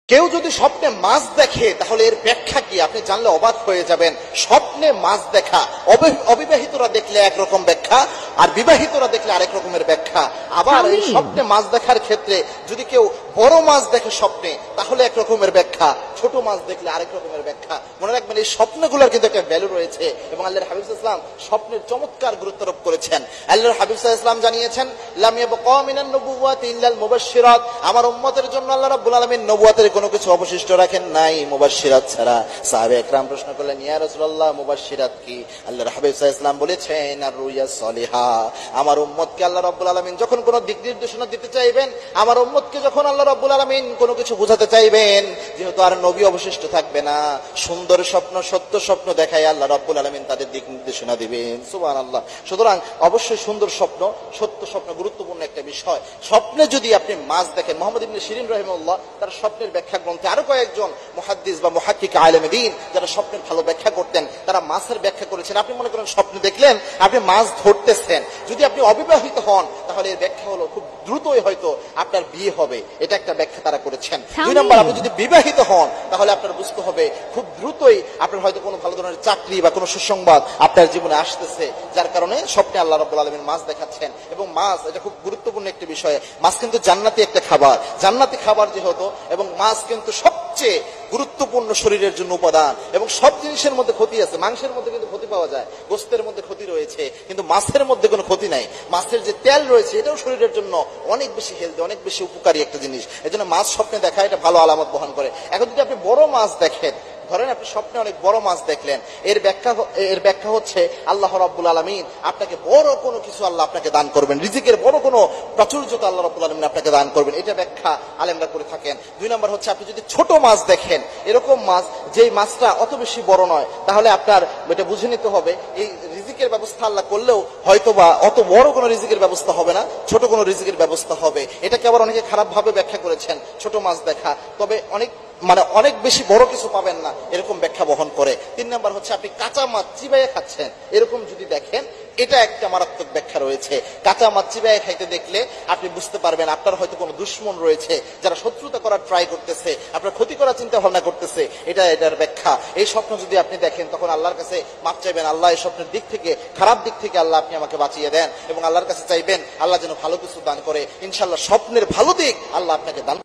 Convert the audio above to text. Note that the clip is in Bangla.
কেউ যদি স্বপ্নে মাছ দেখে তাহলে এর ব্যাখ্যা কি আপনি জানলে অবাক হয়ে যাবেন। স্বপ্নে মাছ দেখা, অবিবাহিতরা দেখলে একরকম ব্যাখ্যা, আর বিবাহিতরা দেখলে আরেক রকমের ব্যাখ্যা। আবার এই স্বপ্নে মাছ দেখার ক্ষেত্রে যদি কেউ বড় মাছ দেখে স্বপ্নে তাহলে এক রকমের ব্যাখ্যা, ছোট মাছ দেখলে আরেক রকমের ব্যাখ্যা। মনে রাখবেন এই স্বপ্নগুলোর কিন্তু একটা ভ্যালু রয়েছে এবং আল্লাহর হাবিব সাল্লাল্লাহু আলাইহি ওয়াসাল্লাম স্বপ্নের চমৎকার গুরুত্ব আরোপ করেছেন। আল্লাহর হাবিব সাল্লাল্লাহু আলাইহি ওয়াসাল্লাম জানিয়েছেন, লাম ইয়াবকা মিনান নবুওয়াতি ইল্লাল মুবাশশিরাত, আমার উম্মতের জন্য আল্লাহ রাব্বুল আলামিন নবুয়তের কোনো কিছু অবশিষ্ট রাখেন নাই মুবাশশিরাত ছাড়া। সাহাবে একরাম প্রশ্ন করলেন, ইয়া রাসূলুল্লাহ মুবাশশিরাত কি? আল্লাহর হাবিব সাল্লাল্লাহু আলাইহি ওয়াসাল্লাম বলেছেন, আর রুয়া সলিহা, আমার উম্মতকে আল্লাহ রাব্বুল আলামিন যখন কোনো দিক নির্দেশনা দিতে চাইবেন, আমার উম্মতকে যখন আল্লাহ রাব্বুল আলামিন কোনো কিছু বোঝাতে চাইবেন, যেহেতু আর নবী অবশিষ্ট থাকবে না, সুন্দর স্বপ্ন, সত্য স্বপ্ন দেখায় আল্লাহ রাব্বুল আলামিন তাদের দিক নির্দেশনা দিবেন। সুবহানাল্লাহ। সুতরাং অবশ্যই সুন্দর স্বপ্ন, সত্য স্বপ্ন গুরুত্বপূর্ণ একটা বিষয়। স্বপ্নে যদি আপনি মাছ দেখেন, মুহাম্মদ ইবনে শিরিন রাহিমাহুল্লাহ তার স্বপ্নের ব্যাখ্যা গ্রন্থে, আরো কয়েকজন মুহাদ্দিস বা মুহাক্কিক আলেমে দ্বীন যারা স্বপ্নের ভালো ব্যাখ্যা করতেন, তারা মাছের ব্যাখ্যা করেছেন। আপনি মনে করেন স্বপ্নে দেখলেন আপনি মাছ ধরতেছেন, যদি আপনি অবিবাহিত হন তাহলে এর ব্যাখ্যা হলো খুব দ্রুতই হয়তো আপনার বিয়ে হবে, এটা একটা ব্যাখ্যা তারা করেছেন। দুই নম্বর, আপনি যদি বিবাহিত হন তাহলে আপনার বুঝতে হবে খুব দ্রুতই আপনার হয়তো কোনো ভালো ধরনের চাকরি বা কোনো সুসংবাদ আপনার জীবনে আসতেছে, যার কারণে স্বপ্নে আল্লাহ রাব্বুল আলামিন মাছ দেখাচ্ছেন। এবং মাছ এটা খুব গুরুত্বপূর্ণ একটি বিষয়। মাছ কিন্তু জান্নাতি একটা খাবার, জান্নাতি খাবার যেহেতু, এবং মাছ কিন্তু সবচেয়ে গুরুত্বপূর্ণ শরীরের জন্য উপাদান। এবং সব জিনিসের মধ্যে ক্ষতি আছে, মাংসের মধ্যে কিন্তু ক্ষতি পাওয়া যায়, গোস্তের মধ্যে ক্ষতি রয়েছে, কিন্তু মাছের মধ্যে কোনো ক্ষতি নাই। মাছের যে তেল রয়েছে এটাও শরীরের জন্য অনেক বেশি হেলদি, অনেক বেশি উপকারী একটা জিনিস। এই জন্য মাছ স্বপ্নে দেখা এটা ভালো আলামত বহন করে। এখন যদি আপনি বড় মাছ দেখেন, ধরেন আপনি স্বপ্নে অনেক বড় মাছ দেখলেন, এর ব্যাখ্যা হচ্ছে আল্লাহ রাব্বুল আলামিন আপনাকে বড় কোনো কিছু আল্লাহ আপনাকে দান করবেন, রিজিকের বড় কোনো প্রাচুর্যতা আল্লাহ রাব্বুল আলামিন আপনাকে দান করবেন, এটা ব্যাখ্যা আলেমরা করে থাকেন। দুই নম্বর হচ্ছে, আপনি যদি ছোট মাছ দেখেন, এরকম মাছ যেই মাছটা অত বেশি বড় নয়, তাহলে আপনার এটা বুঝে নিতে হবে এই রিজিকের ব্যবস্থা আল্লাহ করলেও হয়তোবা অত বড় কোনো রিজিকের ব্যবস্থা হবে না, ছোট কোনো রিজিকের ব্যবস্থা হবে। এটাকে আবার অনেকে খারাপ ভাবে ব্যাখ্যা করেছেন, ছোট মাছ দেখা, তবে অনেক বেশি বড় কিছু পাবেন না, এরকম ব্যাখ্যা বহন করে। তিন নম্বর হচ্ছে, আপনি কাঁচা মাছ চিবাইয়ে খাচ্ছেন, এরকম যদি দেখেন, এটা একটা মারাত্মক ব্যাখ্যা রয়েছে। কাঁচা মাছ চিবাইয়ে খাইতে দেখলে আপনি বুঝতে পারবেন আপনার হয়তো কোনো দুশ্মন রয়েছে যারা শত্রুতা করার ট্রাই করতেছে, আপনার ক্ষতি করার চিন্তা ভাবনা করতেছে, এটার ব্যাখ্যা। এই স্বপ্ন যদি আপনি দেখেন তখন আল্লাহর কাছে মাপ চাইবেন, আল্লাহ এই স্বপ্নের দিক থেকে, খারাপ দিক থেকে আল্লাহ আপনি আমাকে বাঁচিয়ে দেন, এবং আল্লাহর কাছে চাইবেন আল্লাহ যেন ভালো কিছু দান করে। ইনশাআল্লাহ স্বপ্নের ভালো দিক আল্লাহ আপনাকে দান